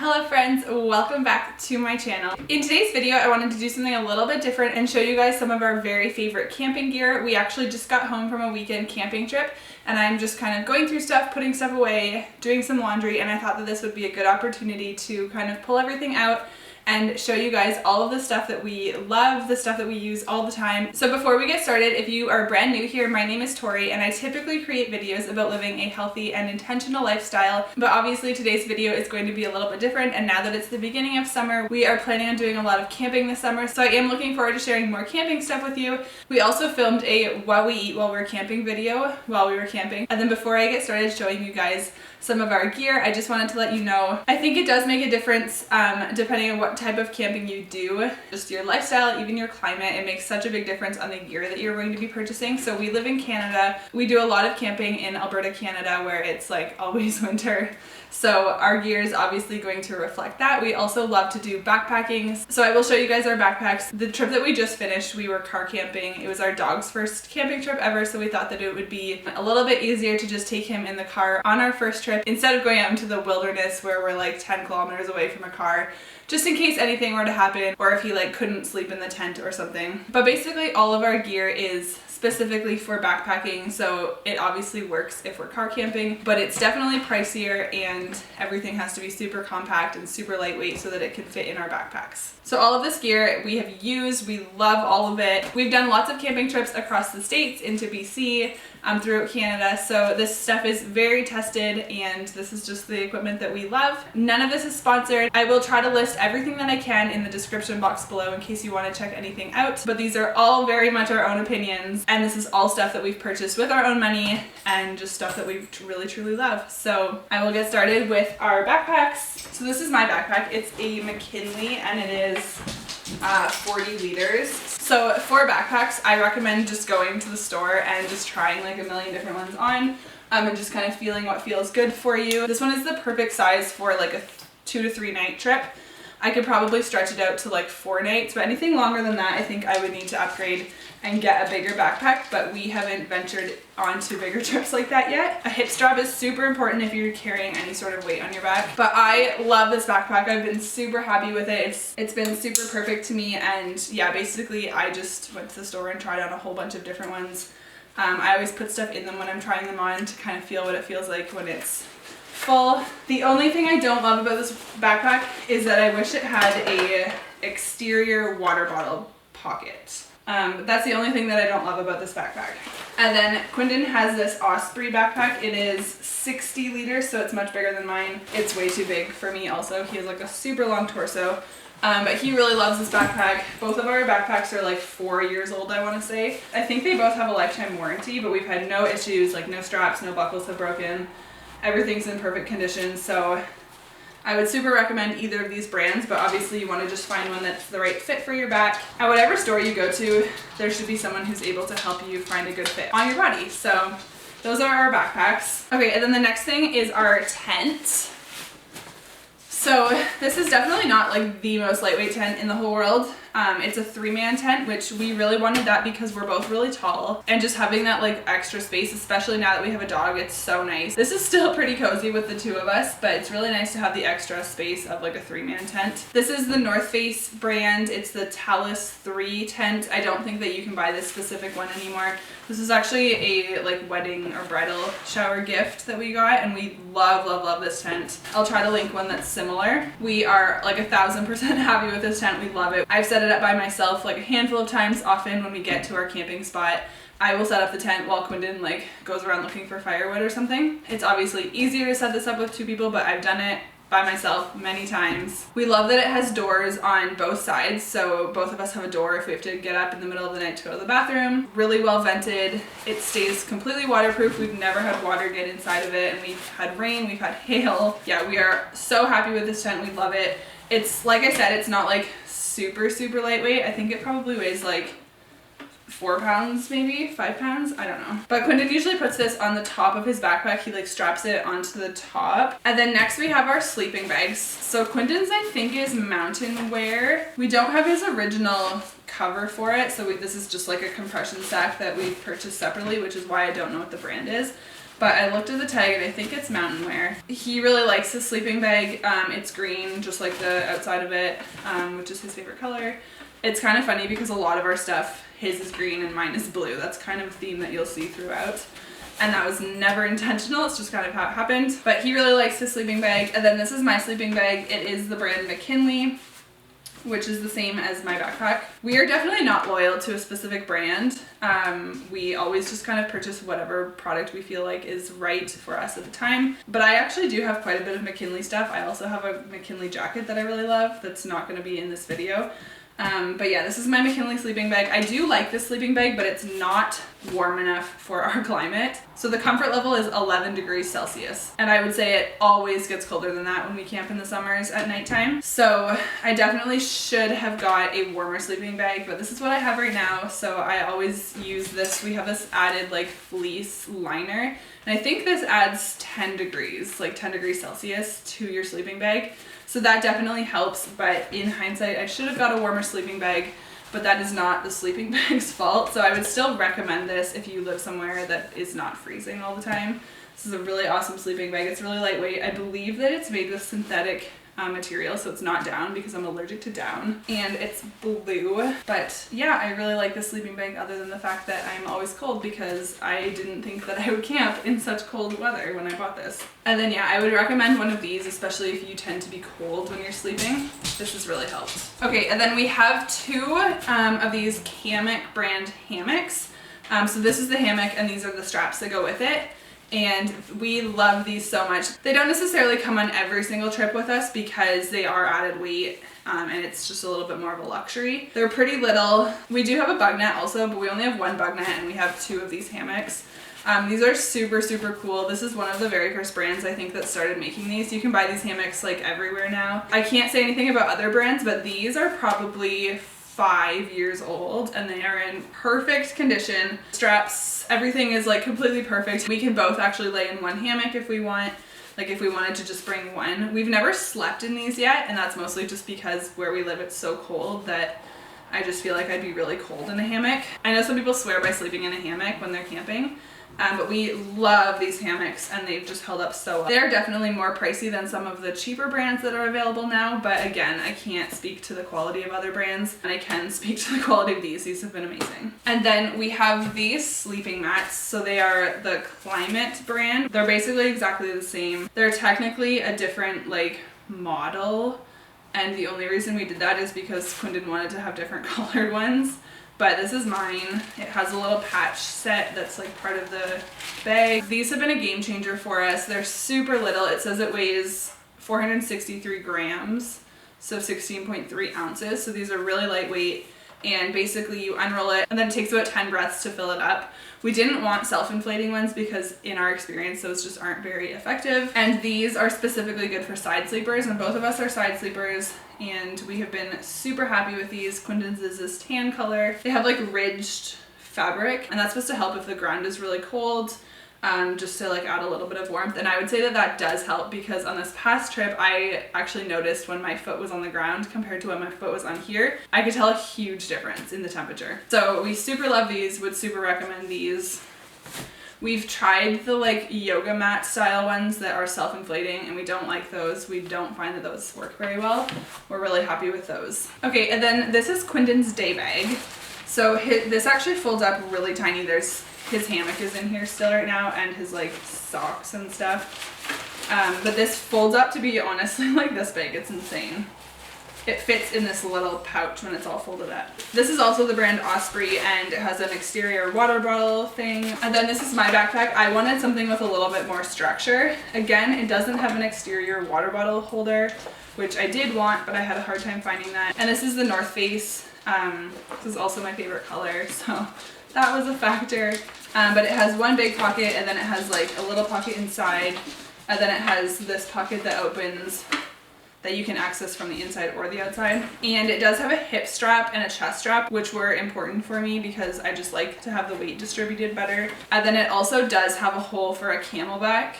Hello friends, welcome back to my channel. In today's video, I wanted to do something a little bit different and show you guys some of our very favorite camping gear. We actually just got home from a weekend camping trip and I'm just kind of going through stuff, putting stuff away, doing some laundry, and I thought that this would be a good opportunity to kind of pull everything out and show you guys all of the stuff that we love, the stuff that we use all the time. So before we get started, if you are brand new here, my name is Tori and I typically create videos about living a healthy and intentional lifestyle, but obviously today's video is going to be a little bit different, and now that it's the beginning of summer, we are planning on doing a lot of camping this summer, so I am looking forward to sharing more camping stuff with you. We also filmed a while we eat while we're camping video while we were camping, and then before I get started showing you guys some of our gear, I just wanted to let you know, I think it does make a difference depending on what type of camping you do, just your lifestyle, even your climate. It makes such a big difference on the gear that you're going to be purchasing. So we live in Canada. We do a lot of camping in Alberta, Canada, where it's like always winter. So our gear is obviously going to reflect that. We also love to do backpacking. So I will show you guys our backpacks. The trip that we just finished, we were car camping. It was our dog's first camping trip ever, so we thought that it would be a little bit easier to just take him in the car on our first trip instead of going out into the wilderness where we're like 10 kilometers away from a car, just in case anything were to happen or if he like couldn't sleep in the tent or something. But basically all of our gear is specifically for backpacking, so it obviously works if we're car camping, but it's definitely pricier and everything has to be super compact and super lightweight so that it can fit in our backpacks. So all of this gear we have used, we love all of it. We've done lots of camping trips across the states, into BC, throughout Canada, so this stuff is very tested and this is just the equipment that we love. None of this is sponsored. I will try to list everything that I can in the description box below in case you want to check anything out, but these are all very much our own opinions, and this is all stuff that we've purchased with our own money and just stuff that we really truly love. So I will get started with our backpacks. So this is my backpack. It's a McKinley and it is 40 liters. So for backpacks, I recommend just going to the store and just trying like a million different ones on and just kind of feeling what feels good for you. This one is the perfect size for like a 2 to 3 night trip. I could probably stretch it out to like 4 nights, but anything longer than that, I think I would need to upgrade and get a bigger backpack, but we haven't ventured onto bigger trips like that yet. A hip strap is super important if you're carrying any sort of weight on your back, but I love this backpack. I've been super happy with it. It's been super perfect to me, and yeah, basically I just went to the store and tried on a whole bunch of different ones. I always put stuff in them when I'm trying them on to kind of feel what it feels like when it's full. The only thing I don't love about this backpack is that I wish it had a exterior water bottle pocket. That's the only thing that I don't love about this backpack. And then Quindon has this Osprey backpack. It is 60 liters, so it's much bigger than mine. It's way too big for me also. He has like a super long torso. But he really loves this backpack. Both of our backpacks are like 4 years old, I want to say. I think they both have a lifetime warranty, but we've had no issues, like no straps, no buckles have broken. Everything's in perfect condition, so I would super recommend either of these brands, but obviously you want to just find one that's the right fit for your back. At whatever store you go to, there should be someone who's able to help you find a good fit on your body. So those are our backpacks. Okay, and then the next thing is our tent. So this is definitely not like the most lightweight tent in the whole world. It's a 3-man tent, which we really wanted that because we're both really tall, and just having that like extra space, especially now that we have a dog, it's so nice. This is still pretty cozy with the 2 of us, but it's really nice to have the extra space of like a 3-man tent. This is the North Face brand. It's the Talus 3 tent. I don't think that you can buy this specific one anymore. This is actually a like wedding or bridal shower gift that we got, and we love, love, love this tent. I'll try to link one that's similar. We are like 1000% happy with this tent. We love it. I've set it up by myself like a handful of times. Often when we get to our camping spot, I will set up the tent while Quindon like goes around looking for firewood or something. It's obviously easier to set this up with 2 people, but I've done it by myself many times. We love that it has doors on both sides, so both of us have a door if we have to get up in the middle of the night to go to the bathroom. Really well vented. It stays completely waterproof. We've never had water get inside of it, and we've had rain, we've had hail. Yeah, we are so happy with this tent. We love it. It's, like I said, it's not like super, super lightweight. I think it probably weighs like 4 pounds, maybe 5 pounds, I don't know. But Quindon usually puts this on the top of his backpack. He like straps it onto the top. And then next we have our sleeping bags. So Quindon's, I think, is mountain wear. We don't have his original cover for it, so this is just like a compression sack that we purchased separately, which is why I don't know what the brand is. but I looked at the tag and I think it's mountain wear. He really likes this sleeping bag. It's green, just like the outside of it, which is his favorite color. It's kind of funny because a lot of our stuff, his is green and mine is blue. That's kind of a theme that you'll see throughout. And that was never intentional, it's just kind of how it happened. But he really likes his sleeping bag. And then this is my sleeping bag. It is the brand McKinley, which is the same as my backpack. We are definitely not loyal to a specific brand. We always just kind of purchase whatever product we feel like is right for us at the time. But I actually do have quite a bit of McKinley stuff. I also have a McKinley jacket that I really love that's not going to be in this video. But yeah, this is my McKinley sleeping bag. I do like this sleeping bag, but it's not warm enough for our climate. So the comfort level is 11 degrees Celsius. And I would say it always gets colder than that when we camp in the summers at nighttime. So I definitely should have got a warmer sleeping bag, but this is what I have right now. So I always use this. We have this added like fleece liner. And I think this adds 10 degrees, like 10 degrees Celsius to your sleeping bag. So that definitely helps, but in hindsight, I should have got a warmer sleeping bag, but that is not the sleeping bag's fault. So I would still recommend this if you live somewhere that is not freezing all the time. This is a really awesome sleeping bag. It's really lightweight. I believe that it's made with synthetic material, so it's not down because I'm allergic to down, and it's blue. But yeah, I really like this sleeping bag other than the fact that I'm always cold because I didn't think that I would camp in such cold weather when I bought this. And then yeah, I would recommend one of these, especially if you tend to be cold when you're sleeping. This has really helped. Okay, and then we have two of these Hammocks brand hammocks. So this is the hammock and these are the straps that go with it. And we love these so much. They don't necessarily come on every single trip with us because they are added weight and it's just a little bit more of a luxury. They're pretty little. We do have a bug net also, but we only have one bug net and we have two of these hammocks. These are super, super cool. This is one of the very first brands I think that started making these. You can buy these hammocks like everywhere now. I can't say anything about other brands, but these are probably 5 years old and they are in perfect condition. Straps, everything is like completely perfect. We can both actually lay in one hammock if we want, like if we wanted to just bring one. We've never slept in these yet, and that's mostly just because where we live it's so cold that I just feel like I'd be really cold in a hammock. I know some people swear by sleeping in a hammock when they're camping, but we love these hammocks and they've just held up so well. They're definitely more pricey than some of the cheaper brands that are available now, but again, I can't speak to the quality of other brands, and I can speak to the quality of these. These have been amazing. And then we have these sleeping mats. So they are the Climate brand. They're basically exactly the same. They're technically a different like model, and the only reason we did that is because Quindon wanted to have different colored ones. But this is mine. It has a little patch set that's like part of the bag. These have been a game changer for us. They're super little. It says it weighs 463 grams, so 16.3 ounces. So these are really lightweight, and basically you unroll it and then it takes about 10 breaths to fill it up. We didn't want self-inflating ones because in our experience those just aren't very effective. And these are specifically good for side sleepers, and both of us are side sleepers and we have been super happy with these. Quindon's is this tan color. They have like ridged fabric, and that's supposed to help if the ground is really cold, just to like add a little bit of warmth. And I would say that that does help because on this past trip I actually noticed when my foot was on the ground compared to when my foot was on here, I could tell a huge difference in the temperature. So we super love these, would super recommend these. We've tried the like yoga mat style ones that are self-inflating and we don't like those. We don't find that those work very well. We're really happy with those. Okay, and then this is Quindon's day bag. So this actually folds up really tiny. There's his hammock is in here still right now and his like socks and stuff. But this folds up to be honestly like this big. It's insane. It fits in this little pouch when it's all folded up. This is also the brand Osprey and it has an exterior water bottle thing. And then this is my backpack. I wanted something with a little bit more structure. Again, it doesn't have an exterior water bottle holder, which I did want, but I had a hard time finding that. And this is the North Face. This is also my favorite color, so that was a factor. But it has one big pocket and then it has like a little pocket inside, and then it has this pocket that opens that you can access from the inside or the outside. And it does have a hip strap and a chest strap, which were important for me because I just like to have the weight distributed better. And then it also does have a hole for a camelback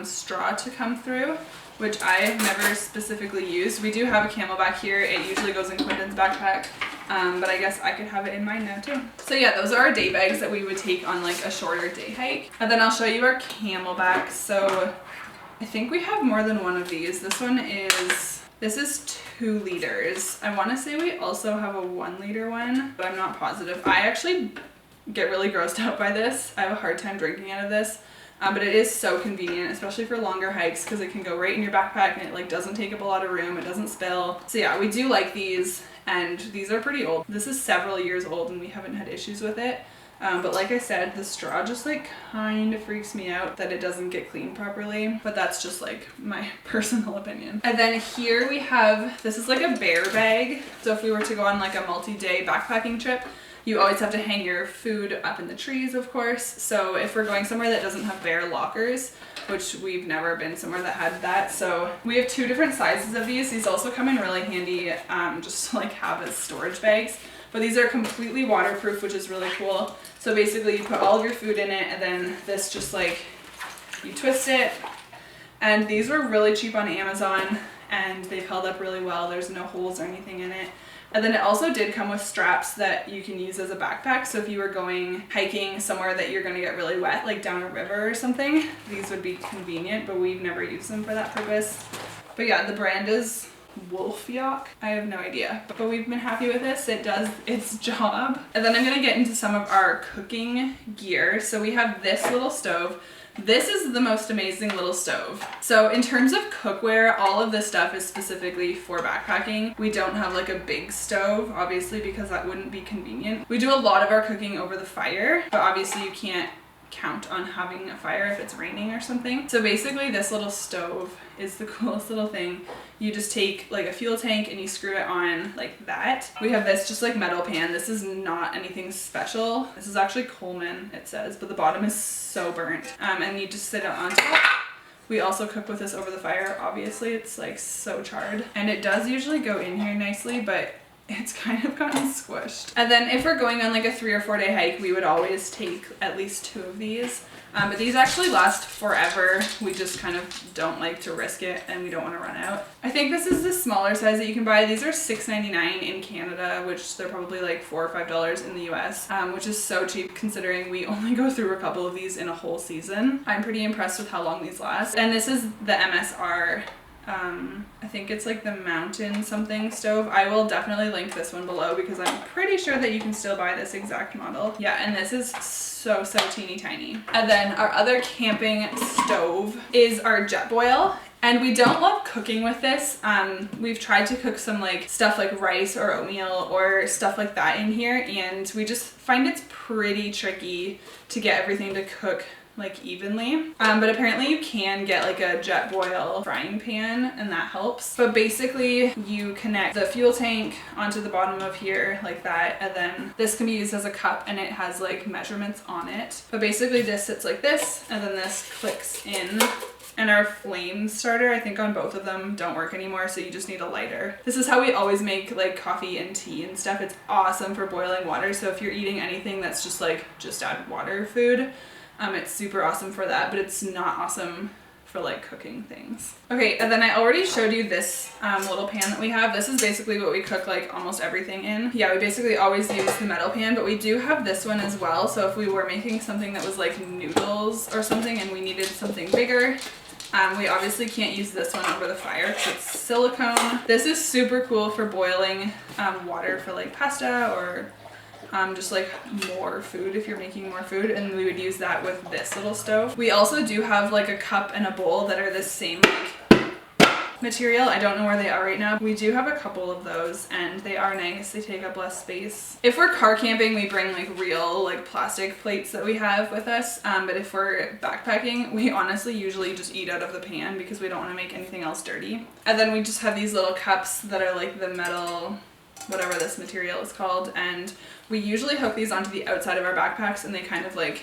straw to come through, which I've never specifically used. We do have a camelback here. It usually goes in Quindon's backpack. But I guess I could have it in mine now too. So yeah, those are our day bags that we would take on like a shorter day hike. And then I'll show you our camelbacks. So I think we have more than one of these. This is 2 liters. I want to say we also have a 1 liter one, but I'm not positive. I actually get really grossed out by this. I have a hard time drinking out of this. But it is so convenient, especially for longer hikes, because it can go right in your backpack and it like doesn't take up a lot of room, it doesn't spill. So yeah, we do like these, and these are pretty old. This is several years old and we haven't had issues with it. But like I said, the straw just like kind of freaks me out that it doesn't get cleaned properly, but that's just like my personal opinion. And then here we have, this is like a bear bag. So if we were to go on like a multi-day backpacking trip, you always have to hang your food up in the trees, of course. So if we're going somewhere that doesn't have bear lockers, which we've never been somewhere that had that. So we have 2 different sizes of these. These also come in really handy just to like have as storage bags. But these are completely waterproof, which is really cool. So basically you put all of your food in it, and then this just like, you twist it. And these were really cheap on Amazon, and they've held up really well. There's no holes or anything in it. And then it also did come with straps that you can use as a backpack. So if you were going hiking somewhere that you're going to get really wet, like down a river or something, these would be convenient, but we've never used them for that purpose. But yeah, the brand is Wolf Yock. I have no idea, but we've been happy with this. It does its job. And then I'm going to get into some of our cooking gear. So we have this little stove. This is the most amazing little stove. So in terms of cookware, all of this stuff is specifically for backpacking. We don't have like a big stove, obviously, because that wouldn't be convenient. We do a lot of our cooking over the fire, but obviously you can't count on having a fire if it's raining or something. So basically this little stove is the coolest little thing. You just take like a fuel tank and you screw it on like that. We have this just like metal pan. This is not anything special. This is actually Coleman, it says, but the bottom is so burnt. And you just sit it on top. We also cook with this over the fire. Obviously it's like so charred, and it does usually go in here nicely, but it's kind of gotten squished. And then if we're going on like a 3 or 4 day hike, we would always take at least 2 of these. But these actually last forever. We just kind of don't like to risk it, and we don't want to run out. I think this is the smaller size that you can buy. These are $6.99 in Canada, which they're probably like $4 or $5 in the US, which is so cheap considering we only go through a couple of these in a whole season. I'm pretty impressed with how long these last. And this is the MSR. I think it's like the mountain something stove. I will definitely link this one below because I'm pretty sure that you can still buy this exact model. Yeah, and this is so teeny tiny. And then our other camping stove is our Jetboil. And we don't love cooking with this. We've tried to cook some like stuff like rice or oatmeal or stuff like that in here, and we just find it's pretty tricky to get everything to cook like evenly. But apparently you can get like a Jetboil frying pan, and that helps. But basically you connect the fuel tank onto the bottom of here like that, and then this can be used as a cup, and it has like measurements on it. But basically this sits like this, and then this clicks in. And our flame starter, I think on both of them, don't work anymore, so you just need a lighter. This is how we always make like coffee and tea and stuff. It's awesome for boiling water, so if you're eating anything that's just like just add water food, it's super awesome for that, but it's not awesome for like cooking things. Okay, and then I already showed you this little pan that we have. This is basically what we cook like almost everything in. Yeah, we basically always use the metal pan, but we do have this one as well, so if we were making something that was like noodles or something and we needed something bigger, we obviously can't use this one over the fire because it's silicone. This is super cool for boiling water for like pasta or just like more food if you're making more food, and we would use that with this little stove. We also do have like a cup and a bowl that are the same like material. I don't know where they are right now. We do have a couple of those, and they are nice. They take up less space. If we're car camping, we bring like real like plastic plates that we have with us, but if we're backpacking, we honestly usually just eat out of the pan because we don't want to make anything else dirty. And then we just have these little cups that are like the metal, whatever this material is called, and we usually hook these onto the outside of our backpacks, and they kind of like,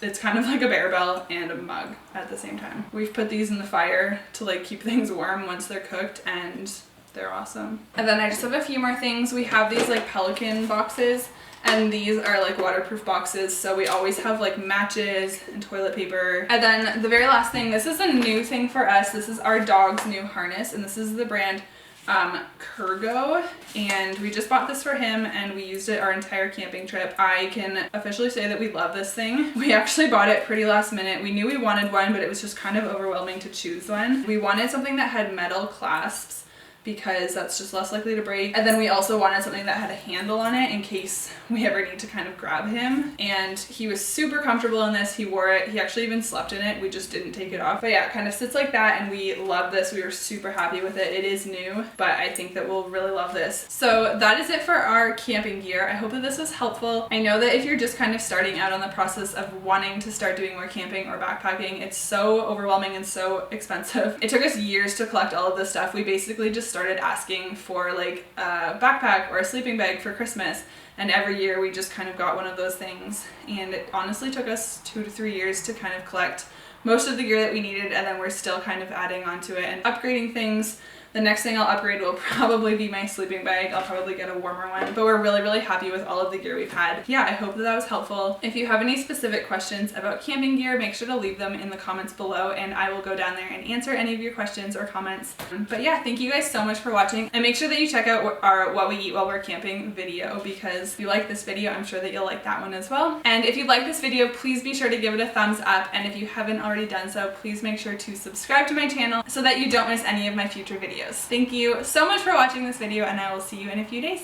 it's kind of like a bear bell and a mug at the same time. We've put these in the fire to like keep things warm once they're cooked, and they're awesome. And then I just have a few more things. We have these like Pelican boxes, and these are like waterproof boxes, so we always have like matches and toilet paper. And then the very last thing, this is a new thing for us. This is our dog's new harness, and this is the brand Kurgo, and we just bought this for him and we used it our entire camping trip. I can officially say that we love this thing. We actually bought it pretty last minute. We knew we wanted one, but it was just kind of overwhelming to choose one. We wanted something that had metal clasps because that's just less likely to break. And then we also wanted something that had a handle on it in case we ever need to kind of grab him. And he was super comfortable in this. He wore it. He actually even slept in it. We just didn't take it off. But yeah, it kind of sits like that and we love this. We were super happy with it. It is new, but I think that we'll really love this. So that is it for our camping gear. I hope that this was helpful. I know that if you're just kind of starting out on the process of wanting to start doing more camping or backpacking, it's so overwhelming and so expensive. It took us years to collect all of this stuff. We basically just started asking for like a backpack or a sleeping bag for Christmas, and every year we just kind of got one of those things, and it honestly took us 2 to 3 years to kind of collect most of the gear that we needed, and then we're still kind of adding onto it and upgrading things. The next thing I'll upgrade will probably be my sleeping bag. I'll probably get a warmer one, but we're really, really happy with all of the gear we've had. Yeah, I hope that that was helpful. If you have any specific questions about camping gear, make sure to leave them in the comments below and I will go down there and answer any of your questions or comments. But yeah, thank you guys so much for watching, and make sure that you check out our What We Eat While We're Camping video, because if you like this video, I'm sure that you'll like that one as well. And if you like this video, please be sure to give it a thumbs up, and if you haven't already done so, please make sure to subscribe to my channel so that you don't miss any of my future videos. Thank you so much for watching this video, and I will see you in a few days.